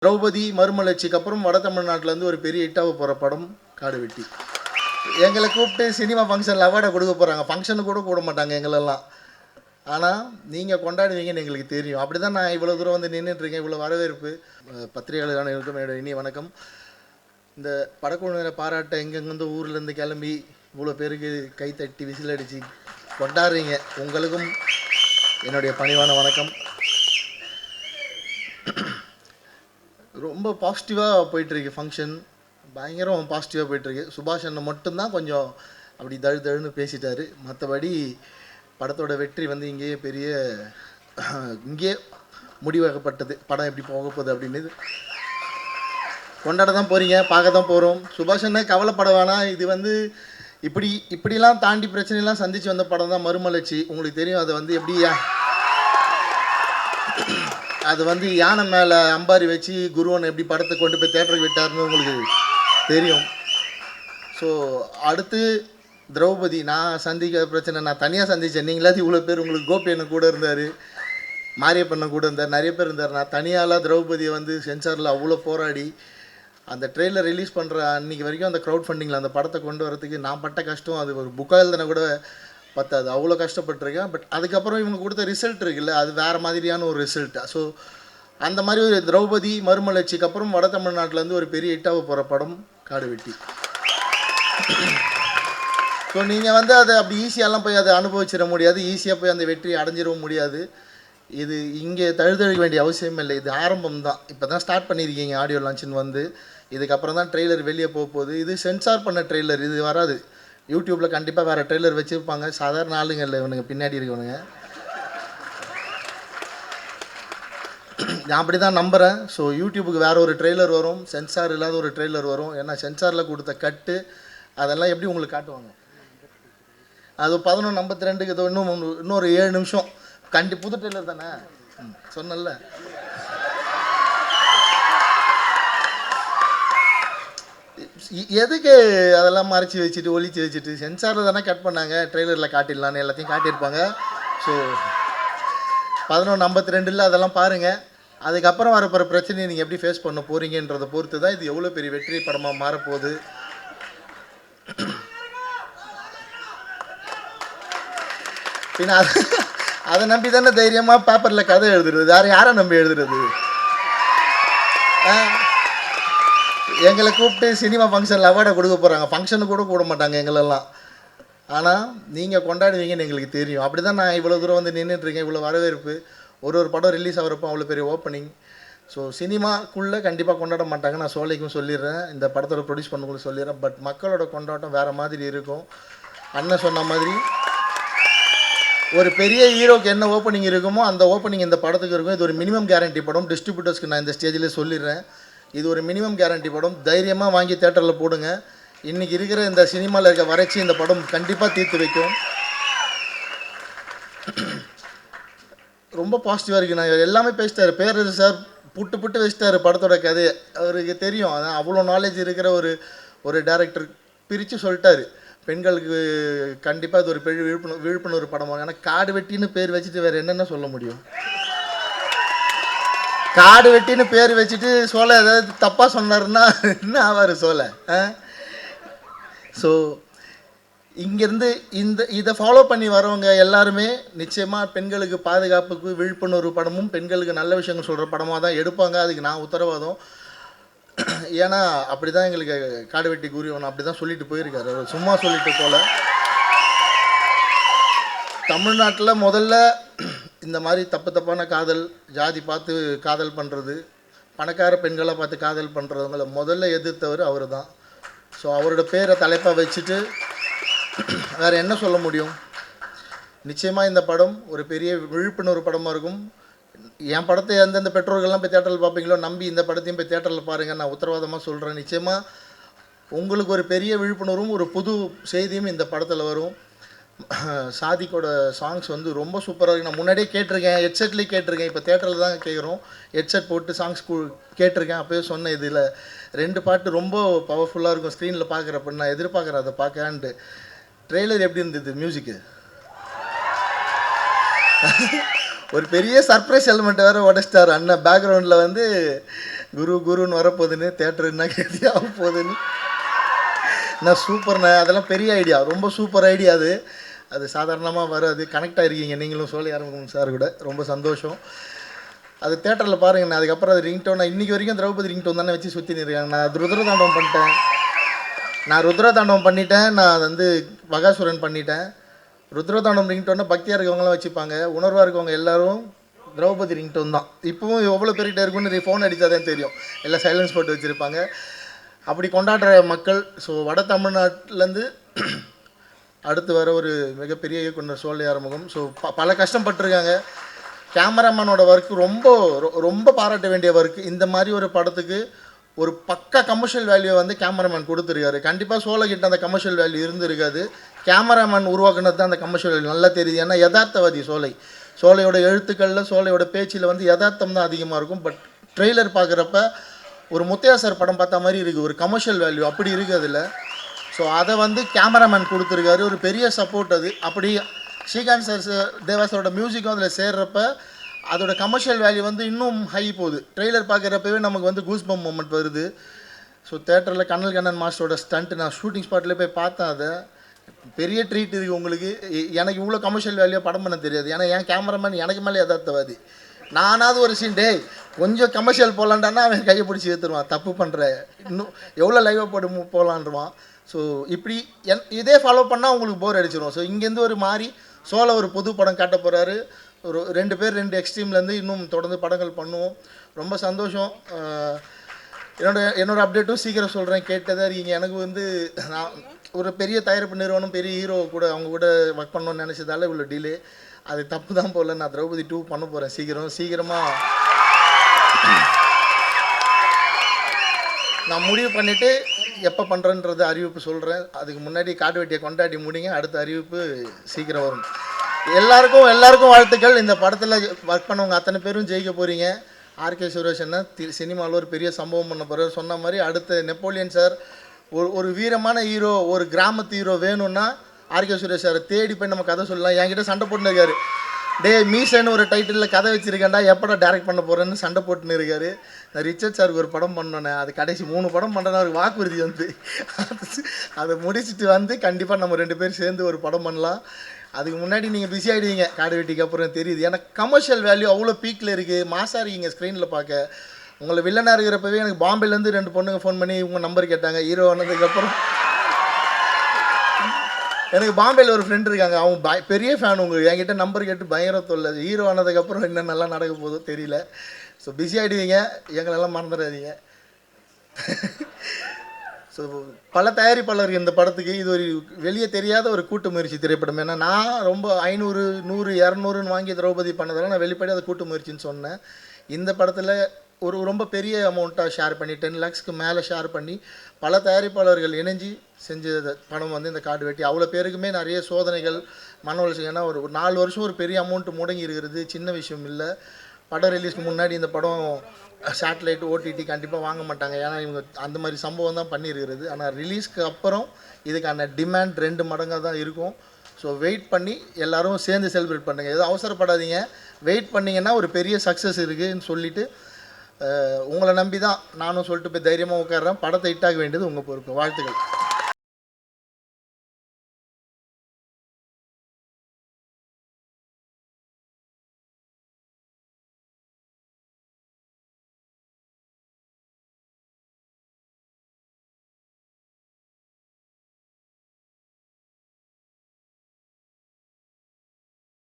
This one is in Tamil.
திரௌபதி மறுமலர்ச்சிக்கு அப்புறம் வட தமிழ்நாட்டிலேருந்து ஒரு பெரிய ஹிட்டாக போகிற படம் காடு வெட்டி. எங்களை கூப்பிட்டு சினிமா ஃபங்க்ஷனில் அவார்டை கொடுக்க போகிறாங்க. ஃபங்க்ஷனுக்கு கூட கூட மாட்டாங்க எங்களெல்லாம். ஆனால் நீங்கள் கொண்டாடுவீங்கன்னு எங்களுக்கு தெரியும். அப்படி தான் நான் இவ்வளோ தூரம் வந்து நின்றுட்டுருக்கேன். இவ்வளோ வரவேற்பு பத்திரிகையாளர்களுக்கும் என்னோட இனிய வணக்கம். இந்த படக்குழுவினரை பாராட்ட எங்கெங்கேருந்து ஊர்லேருந்து கிளம்பி இவ்வளோ பேருக்கு கை தட்டி விசில் அடித்து கொண்டாடுறீங்க. உங்களுக்கும் என்னுடைய பணிவான வணக்கம். ரொம்ப பாசிட்டிவாக போயிட்டுருக்கு ஃபங்க்ஷன். பயங்கரம் பாசிட்டிவாக போயிட்டுருக்கு. சுபாஷ் அண்ணன் மட்டும்தான் கொஞ்சம் அப்படி தழுன்னு பேசிட்டார். மற்றபடி படத்தோட வெற்றி வந்து இங்கேயே இங்கே முடிவாக்கப்பட்டது. படம் எப்படி போக போகுது அப்படின்னு கொண்டாட தான் போகிறீங்க, பார்க்க தான் போகிறோம். சுபாஷ் அண்ணன் கவலைப்பட வேணாம். இது வந்து இப்படிலாம் தாண்டி பிரச்சனைலாம் சந்தித்து வந்த படம் தான் மறுமலர்ச்சி. உங்களுக்கு தெரியும் அது வந்து அது வந்து யானை மேலே அம்பாரி வச்சு குருவன் எப்படி படத்தை கொண்டு போய் தேட்டருக்கு விட்டார்னு உங்களுக்கு தெரியும். ஸோ அடுத்து திரௌபதி நான் சந்திக்க பிரச்சனை நான் தனியாக சந்தித்தேன். நீங்களாவது இவ்வளோ பேர், உங்களுக்கு கோபியண்ணன் கூட இருந்தார், மாரியப்பண்ணன் கூட இருந்தார், நிறைய பேர் இருந்தார். நான் தனியாலாம் திரௌபதியை வந்து சென்சாரில் அவ்வளோ போராடி அந்த ட்ரெயிலர் ரிலீஸ் பண்ணுற அன்றைக்கி வரைக்கும் அந்த க்ரௌட் ஃபண்டிங்கில் அந்த படத்தை கொண்டு வரதுக்கு நான் பட்ட கஷ்டம் அது ஒரு புக்காக எழுதுனா கூட பத்தாது. அவ்வளோ கஷ்டப்பட்டிருக்கேன். பட் அதுக்கப்புறம் இவங்க கொடுத்த ரிசல்ட் இருக்குல்ல, அது வேறு மாதிரியான ஒரு ரிசல்ட்டு. ஸோ அந்த மாதிரி ஒரு திரௌபதி மறுமலர்ச்சிக்கு அப்புறம் வட தமிழ்நாட்டிலேருந்து ஒரு பெரிய ஹிட்டாக போகிற படம் காடு வெட்டி. ஸோ நீங்கள் வந்து அதை அப்படி ஈஸியாலாம் போய் அதை அனுபவிச்சிட முடியாது, ஈஸியாக போய் அந்த வெற்றியை அடைஞ்சிடவும் முடியாது. இது இங்கே தழுதழிக்க வேண்டிய அவசியம் இல்லை. இது ஆரம்பம் தான். இப்போ தான் ஸ்டார்ட் பண்ணியிருக்கீங்க ஆடியோ லான்ச்சின்னு வந்து. இதுக்கப்புறம் தான் ட்ரெய்லர் வெளியே போகுது. இது சென்சார் பண்ண ட்ரெய்லர், இது வராது. யூடியூப்பில் கண்டிப்பாக வேறு ட்ரெய்லர் வச்சுருப்பாங்க. சாதாரண ஆளுங்க இல்லை இவனுங்க, பின்னாடி இருக்கவனுங்க. நான் அப்படி தான் நம்புகிறேன். ஸோ யூடியூப்புக்கு வேறு ஒரு ட்ரெய்லர் வரும், சென்சார் இல்லாத ஒரு ட்ரெய்லர் வரும். ஏன்னா சென்சாரில் கொடுத்த கட்டு அதெல்லாம் எப்படி உங்களுக்கு காட்டுவாங்க. அது 11:52க்கு ஏதோ இன்னொரு 7 நிமிஷம் புது ட்ரெய்லர் தானே சொன்னல. எதுக்கு அதெல்லாம் மறைச்சி வச்சுட்டு ஒழிச்சு வச்சுட்டு சென்சாரில் தானே கட் பண்ணாங்க, ட்ரெய்லரில் காட்டிடலான்னு எல்லாத்தையும் காட்டியிருப்பாங்க. ஸோ 11:52 அதெல்லாம் பாருங்கள். அதுக்கப்புறம் வரப்போகிற பிரச்சனையை நீங்கள் எப்படி ஃபேஸ் பண்ண போகிறீங்கன்றதை பொறுத்து தான் இது எவ்வளோ பெரிய வெற்றி படமாக மாறப்போகுது. பின்ன அதை நம்பி தானே தைரியமாக பேப்பரில் கதை எழுதுறது. யாரை நம்பி எழுதுறது? எங்களை கூப்பிட்டு சினிமா ஃபங்க்ஷனில் அவார்டை கொடுக்க போகிறாங்க. ஃபங்க்ஷனுக்கு கூட கூட மாட்டாங்க எங்களெல்லாம். ஆனால் நீங்கள் கொண்டாடுவீங்கன்னு எங்களுக்கு தெரியும். அப்படி தான் நான் இவ்வளோ தூரம் வந்து நின்றுட்டுருக்கேன். இவ்வளோ வரவேற்பு. ஒரு படம் ரிலீஸ் ஆகிறப்போ அவ்வளோ பெரிய ஓப்பனிங். ஸோ சினிமாக்குள்ளே கண்டிப்பாக கொண்டாட மாட்டாங்க. நான் சோலைக்கும் சொல்லிடுறேன், இந்த படத்தோட ப்ரொடியூஸ் பண்ணக்குள்ள சொல்லிடுறேன். பட் மக்களோட கொண்டாட்டம் வேறு மாதிரி இருக்கும். அண்ணன் சொன்ன மாதிரி ஒரு பெரிய ஹீரோக்கு என்ன ஓப்பனிங் இருக்குமோ அந்த ஓப்பனிங் இந்த படத்துக்கு இருக்கும். இது ஒரு மினிமம் கேரண்டி படம். டிஸ்ட்ரிபியூட்டர்ஸ்க்கு நான் இந்த ஸ்டேஜில் சொல்லிடுறேன், இது ஒரு மினிமம் கேரண்டி படம். தைரியமாக வாங்கி தேட்டரில் போடுங்க. இன்றைக்கி இருக்கிற இந்த சினிமாவில் இருக்க வறட்சி இந்த படம் கண்டிப்பாக தீர்த்து வைக்கும். ரொம்ப பாசிட்டிவாக இருக்குது. நான் எல்லாமே பேசிட்டார் பேரரசு சார், புட்டு வச்சிட்டாரு படத்தோட கதையை. அவருக்கு தெரியும், அதான் அவ்வளோ நாலேஜ் இருக்கிற ஒரு டேரக்டர் பிரித்து சொல்லிட்டாரு. பெண்களுக்கு கண்டிப்பாக இது ஒரு பெரிய விழிப்புணர்வு படமாக. ஏன்னா காடு வெட்டின்னு பேர் வச்சுட்டு வேறு என்னென்ன சொல்ல முடியும்? காடு வெட்டின்னு பேர் வச்சுட்டு சோலை ஏதாவது தப்பாக சொன்னார்னா என்ன ஆவார் சோலை? ஸோ இங்கேருந்து இதை ஃபாலோ பண்ணி வரவங்க எல்லாருமே நிச்சயமாக பெண்களுக்கு பாதுகாப்புக்கு விழிப்புணர்வு படமும் பெண்களுக்கு நல்ல விஷயங்கள் சொல்கிற படமாக தான் எடுப்பாங்க. அதுக்கு நான் உத்தரவாதம். ஏன்னா அப்படி தான் எங்களுக்கு காடு வெட்டி குருவன் அப்படி தான் சொல்லிட்டு போயிருக்காரு. அவர் சும்மா சொல்லிட்டு போல. தமிழ்நாட்டில் முதல்ல இந்த மாதிரி தப்பான காதல், ஜாதி பார்த்து காதல் பண்ணுறது, பணக்கார பெண்களை பார்த்து காதல் பண்ணுறவங்கள முதல்ல எதிர்த்தவர் அவர் தான். ஸோ அவரோட பேரை தலைப்பாக வச்சுட்டு வேறு என்ன சொல்ல முடியும்? நிச்சயமாக இந்த படம் ஒரு பெரிய விழிப்புணர்வு படமாக இருக்கும். என் படத்தை எந்தெந்த பெற்றோர்கள்லாம் போய் தேட்டரில் பார்ப்பீங்களோ நம்பி இந்த படத்தையும் போய் தேட்டரில் பாருங்கள். நான் உத்தரவாதமாக சொல்கிறேன். நிச்சயமாக உங்களுக்கு ஒரு பெரிய விழிப்புணர்வும் ஒரு புது செய்தியும் இந்த படத்தில் வரும். சாதிக்கோட சாங்ஸ் வந்து ரொம்ப சூப்பராக இருக்குது. நான் முன்னாடியே கேட்டிருக்கேன், ஹெட்செட்லேயே கேட்டிருக்கேன். இப்போ தேட்டரில் தான் கேட்குறோம். ஹெட்செட் போட்டு சாங்ஸ் கேட்டிருக்கேன். அப்போயே சொன்னேன், இதில் 2 பாட்டு ரொம்ப பவர்ஃபுல்லாக இருக்கும் ஸ்க்ரீனில் பார்க்குறப்ப. நான் எதிர்பார்க்குறேன் அதை பார்க்கலான்ட்டு. ட்ரெய்லர் எப்படி இருந்தது? மியூசிக்கு ஒரு பெரிய சர்ப்ரைஸ் எலிமெண்ட் வேறு உடச்சிட்டார் அண்ணன். பேக்ரவுண்டில் வந்து குருன்னு வரப்போகுதுன்னு தேட்டர் என்ன கேதியாக போகுதுன்னு. நான் சூப்பர்ண்ணே, அதெல்லாம் பெரிய ஐடியா, ரொம்ப சூப்பர் ஐடியா அது. அது சாதாரணமாக வராது. கனெக்ட் ஆகிருக்கீங்க நீங்களும் சோலை ஆரம்பிக்கும் சார் கூட, ரொம்ப சந்தோஷம். அது தேட்டரில் பாருங்கண்ணா. அதுக்கப்புறம் அது ரிங்டோன், நான் இன்றைக்கி வரைக்கும் திரௌபதி ரிங்டோன் தானே வச்சு சுற்றி நிற்காங்க. நான் ருத்ரதாண்டவம் பண்ணிட்டேன், நான் வந்து மகாசுரன் பண்ணிட்டேன். ருத்ரதாண்டவம் ரிங்டோன்னா பக்தியாக இருக்கவங்களாம் வச்சுப்பாங்க, உணர்வாக இருக்கவங்க எல்லோரும் திரௌபதி ரிங்டோன் தான். இப்போவும் எவ்வளோ பேர்கிட்ட இருக்குன்னு ஃபோன் அடித்தால் தான் தெரியும், எல்லாம் சைலன்ஸ் போட்டு வச்சுருப்பாங்க. அப்படி கொண்டாடுற மக்கள். ஸோ வட தமிழ்நாட்டிலேருந்து அடுத்து வர ஒரு மிகப்பெரிய இயக்குனர் சோலை ஆறுமுகம். ஸோ பல கஷ்டப்பட்டுருக்காங்க. கேமராமேனோட ஒர்க்கு ரொம்ப பாராட்ட வேண்டிய ஒர்க்கு. இந்த மாதிரி ஒரு படத்துக்கு ஒரு பக்கா கமர்ஷியல் வேல்யூ வந்து கேமராமேன் கொடுத்துருக்காரு. கண்டிப்பாக சோலைக்கிட்ட அந்த கமர்ஷியல் வேல்யூ இருந்திருக்காது. கேமராமேன் உருவாக்குனது தான் அந்த கமர்ஷியல் வேல்யூ நல்லா தெரியுது. ஏன்னா யதார்த்தவாதி சோலையோட எழுத்துக்களில், சோலையோட பேச்சில் வந்து யதார்த்தம் தான் அதிகமாக இருக்கும். பட் ட்ரெய்லர் பார்க்குறப்ப ஒரு முத்தையா சார் படம் பார்த்த மாதிரி இருக்குது, ஒரு கமர்ஷியல் வேல்யூ அப்படி இருக்குது அதில். ஸோ அதை வந்து கேமராமேன் கொடுத்துருக்காரு, ஒரு பெரிய சப்போர்ட் அது. அப்படி ஸ்ரீகாந்த் சார், தேவாசரோட மியூசிக்கும் அதில் சேர்றப்ப அதோட கமர்ஷியல் வேல்யூ வந்து இன்னும் ஹை போகுது. ட்ரெய்லர் பார்க்குறப்பவே நமக்கு வந்து கூஸ்பம் மூமெண்ட் வருது. ஸோ தேட்டரில் கண்ணன் மாஸ்டரோட ஸ்டண்ட் நான் ஷூட்டிங் ஸ்பாட்டில் போய் பார்த்தேன். அதை பெரிய ட்ரீட் இருக்குது உங்களுக்கு. எனக்கு இவ்வளோ கமர்ஷியல் வேல்யூ படம் பண்ண தெரியாது. ஏன்னா என் கேமராமேன் எனக்கு மேலே யதார்த்தவாதி. நானாவது ஒரு சீன் டேய் கொஞ்சம் கமர்ஷியல் போகலான்டானா அவன் கையை பிடிச்சி ஏற்றுருவான், தப்பு பண்ணுற இன்னும் எவ்வளோ லைவாக போட்டு போகலான்றான். ஸோ இப்படி இதே ஃபாலோ பண்ணால் உங்களுக்கு போர் அடிச்சிடும். ஸோ இங்கேருந்து ஒரு மாதிரி சோலை ஒரு புது படம் காட்ட போகிறாரு. ஒரு 2 பேர் 2 எக்ஸ்ட்ரீம்லேருந்து இன்னும் தொடர்ந்து படங்கள் பண்ணுவோம். ரொம்ப சந்தோஷம். என்னோட அப்டேட்டும் சீக்கிரம் சொல்கிறேன், கேட்டதாக இருக்கீங்க. எனக்கு வந்து நான் ஒரு பெரிய தயாரிப்பு நிறுவனம், பெரிய ஹீரோ கூட அவங்க கூட ஒர்க் பண்ணணும்னு நினச்சதால இவ்வளோ டிலே. அது தப்பு தான் போல். நான் திரௌபதி 2 பண்ண போகிறேன் சீக்கிரமாக நான் முடிவு பண்ணிவிட்டு எப்போ பண்ணுறேன்றது அறிவிப்பு சொல்கிறேன். அதுக்கு முன்னாடி காட்டு வெட்டியை கொண்டாடி முடிங்க, அடுத்த அறிவிப்பு சீக்கிரம் வரும். எல்லாருக்கும் வாழ்த்துக்கள். இந்த படத்தில் ஒர்க் பண்ணவங்க அத்தனை பேரும் ஜெயிக்க போகிறீங்க. ஆர்கே சுரேஷ் என்ன சினிமாவில் ஒரு பெரிய சம்பவம் பண்ண போகிறார். சொன்ன மாதிரி அடுத்த நெப்போலியன் சார் ஒரு வீரமான ஹீரோ, ஒரு கிராமத்து ஹீரோ வேணும்னா ஆர்கே சுரேஷ் சாரை தேடி போய் நம்ம கதை சொல்லலாம். என்கிட்ட சண்டை போட்டுன்னு இருக்காரு, டே மீசன்னு ஒரு டைட்டிலில் கதை வச்சுருக்கேன்டா, எப்படா டேரக்ட் பண்ண போகிறேன்னு சண்டை போட்டுன்னு இருக்காரு. நான் ரிச்சர்ட் சாருக்கு ஒரு படம் பண்ணோன்னே, அது கடைசி 3 படம் பண்ணேன்னா அவருக்கு வாக்குறுதி வந்து அதை முடிச்சுட்டு வந்து கண்டிப்பாக நம்ம 2 பேர் சேர்ந்து ஒரு படம் பண்ணலாம். அதுக்கு முன்னாடி நீங்கள் பிஸி ஆகிடுவீங்க காடு வெட்டிக்கு அப்புறம் தெரியுது. ஏன்னா கமர்ஷியல் வேல்யூ அவ்வளோ பீக்கில் இருக்குது. மாசாக இருக்கீங்க ஸ்க்ரீனில் பார்க்க. உங்களை வில்லனாக இருக்கிறப்பவே எனக்கு பாம்பேலேருந்து 2 பொண்ணுங்க ஃபோன் பண்ணி உங்கள் நம்பர் கேட்டாங்க. ஹீரோ ஆனதுக்கப்புறம் எனக்கு பாம்பேயில் ஒரு ஃப்ரெண்ட் இருக்காங்க, அவங்க பெரிய ஃபேன். உங்களுக்கு என்கிட்ட நம்பர் கேட்டு பயங்கர தொல்லை. ஹீரோ ஆனதுக்கப்புறம் என்ன நல்லா நடக்க போதோ தெரியல. ஸோ பிஸி ஆகிடுவீங்க, எங்களெல்லாம் மறந்துடாதீங்க. ஸோ பல தயாரிப்பாளர்கள் இந்த படத்துக்கு இது ஒரு வெளியே தெரியாத ஒரு கூட்டு முயற்சி திரைப்படம். ஏன்னா நான் ரொம்ப 500, 100, 200ன்னு வாங்கி திரௌபதி பண்ணதெல்லாம் நான் வெளிப்படையாக அதை கூட்டு முயற்சின்னு சொன்னேன். இந்த படத்தில் ஒரு ரொம்ப பெரிய அமௌண்ட்டாக ஷேர் பண்ணி 10 lakhsக்கு மேலே ஷேர் பண்ணி பல தயாரிப்பாளர்கள் இணைஞ்சி செஞ்ச படம் வந்து இந்த காடு வெட்டி. அவ்வளோ பேருக்குமே நிறைய சோதனைகள், மன உளைச்சல். ஏன்னா ஒரு 4 வருஷம் ஒரு பெரிய அமௌண்ட்டு முடங்கி இருக்கிறது சின்ன விஷயம் இல்லை. படம் ரிலீஸ்க்கு முன்னாடி இந்த படம் சேட்டலைட், ஓடிடி கண்டிப்பாக வாங்க மாட்டாங்க. ஏன்னா இவங்க அந்த மாதிரி சம்பவம் தான் பண்ணியிருக்கிறது. ஆனால் ரிலீஸ்க்கு அப்புறம் இதுக்கான டிமாண்ட் 2 மடங்காக தான் இருக்கும். ஸோ வெயிட் பண்ணி எல்லோரும் சேர்ந்து செலிப்ரேட் பண்ணுங்கள். எதுவும் அவசரப்படாதீங்க, வெயிட் பண்ணிங்கன்னா ஒரு பெரிய சக்ஸஸ் இருக்குதுன்னு சொல்லிவிட்டு உங்களை நம்பி தான் நானும் சொல்லிட்டு போய் தைரியமாக உட்கார்றேன். படத்தை ஹிட்டாக வேண்டியது உங்கள் பொறுப்பு. வாழ்த்துக்கள்.